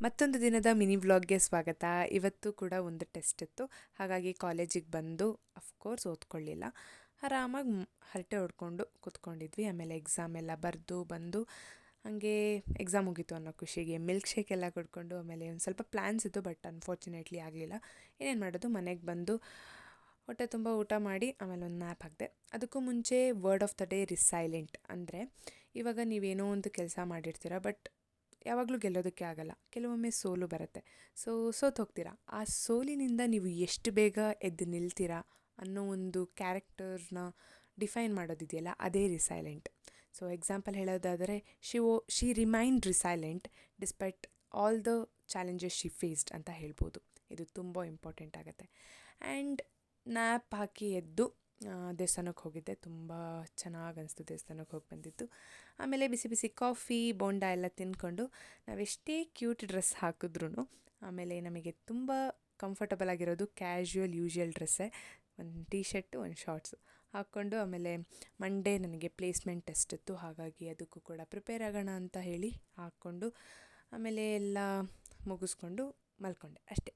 ಮತ್ತೊಂದು ದಿನದ ಮಿನಿ ವ್ಲಾಗ್ಗೆ ಸ್ವಾಗತ. ಇವತ್ತು ಕೂಡ ಒಂದು ಟೆಸ್ಟ್ ಇತ್ತು, ಹಾಗಾಗಿ ಕಾಲೇಜಿಗೆ ಬಂದು ಅಫ್ಕೋರ್ಸ್ ಓದ್ಕೊಳ್ಳಿಲ್ಲ. ಆರಾಮಾಗಿ ಹರಟೆ ಹೊಡ್ಕೊಂಡು ಕೂತ್ಕೊಂಡಿದ್ವಿ. ಆಮೇಲೆ ಎಕ್ಸಾಮ್ ಎಲ್ಲ ಬರೆದು ಬಂದು ಹಾಗೆ ಎಕ್ಸಾಮ್ ಮುಗೀತು ಅನ್ನೋ ಖುಷಿಗೆ ಮಿಲ್ಕ್ ಶೇಕ್ ಎಲ್ಲ ಕುಡ್ಕೊಂಡು, ಆಮೇಲೆ ಒಂದು ಸ್ವಲ್ಪ ಪ್ಲ್ಯಾನ್ಸ್ ಇತ್ತು, ಬಟ್ ಅನ್ಫಾರ್ಚುನೇಟ್ಲಿ ಆಗಲಿಲ್ಲ. ಏನೇನು ಮಾಡೋದು, ಮನೆಗೆ ಬಂದು ಹೊಟ್ಟೆ ತುಂಬ ಊಟ ಮಾಡಿ ಆಮೇಲೆ ಒಂದು ನ್ಯಾಪ್ ಹಾಕಿದೆ. ಅದಕ್ಕೂ ಮುಂಚೆ ವರ್ಡ್ ಆಫ್ ದ ಡೇ ರಿಸೈಲೆಂಟ್. ಅಂದರೆ ಇವಾಗ ನೀವೇನೋ ಒಂದು ಕೆಲಸ ಮಾಡಿರ್ತೀರ, ಬಟ್ ಯಾವಾಗಲೂ ಗೆಲ್ಲೋದಕ್ಕೆ ಆಗಲ್ಲ. ಕೆಲವೊಮ್ಮೆ ಸೋಲು ಬರುತ್ತೆ. ಸೋತು ಹೋಗ್ತೀರಾ. ಆ ಸೋಲಿನಿಂದ ನೀವು ಎಷ್ಟು ಬೇಗ ಎದ್ದು ನಿಲ್ತೀರಾ ಅನ್ನೋ ಒಂದು ಕ್ಯಾರೆಕ್ಟರ್ನ ಡಿಫೈನ್ ಮಾಡೋದಿದೆಯಲ್ಲ, ಅದೇ ರಿಸೈಲೆಂಟ್. ಎಕ್ಸಾಂಪಲ್ ಹೇಳೋದಾದರೆ, she remained resilient despite all the challenges she faced ಅಂತ ಹೇಳ್ಬೋದು. ಇದು ತುಂಬ ಇಂಪಾರ್ಟೆಂಟ್ ಆಗುತ್ತೆ. ಆ್ಯಂಡ್ ನ್ಯಾಪ್ ಹಾಕಿ ಎದ್ದು ದೇವಸ್ಥಾನಕ್ಕೆ ಹೋಗಿದ್ದೆ. ತುಂಬ ಚೆನ್ನಾಗಿ ಅನಿಸ್ತು ದೇವಸ್ಥಾನಕ್ಕೆ ಹೋಗಿ ಬಂದಿದ್ದು. ಆಮೇಲೆ ಬಿಸಿ ಬಿಸಿ ಕಾಫಿ, ಬೋಂಡ ಎಲ್ಲ ತಿಂದ್ಕೊಂಡು ನಾವೆಷ್ಟೇ ಕ್ಯೂಟ್ ಡ್ರೆಸ್ ಹಾಕಿದ್ರೂ ಆಮೇಲೆ ನಮಗೆ ತುಂಬ ಕಂಫರ್ಟಬಲ್ ಆಗಿರೋದು ಕ್ಯಾಶುವಲ್ ಯೂಶುವಲ್ ಡ್ರೆಸ್ಸೇ. ಒಂದು ಟೀ ಶರ್ಟು, ಒಂದು ಶಾರ್ಟ್ಸು ಹಾಕ್ಕೊಂಡು, ಆಮೇಲೆ ಮಂಡೇ ನನಗೆ ಪ್ಲೇಸ್ಮೆಂಟ್ ಟೆಸ್ಟ್ ಇತ್ತು, ಹಾಗಾಗಿ ಅದಕ್ಕೂ ಕೂಡ ಪ್ರಿಪೇರ್ ಆಗೋಣ ಅಂತ ಹೇಳಿ ಹಾಕ್ಕೊಂಡು ಆಮೇಲೆ ಎಲ್ಲ ಮುಗಿಸ್ಕೊಂಡು ಮಲ್ಕೊಂಡೆ ಅಷ್ಟೇ.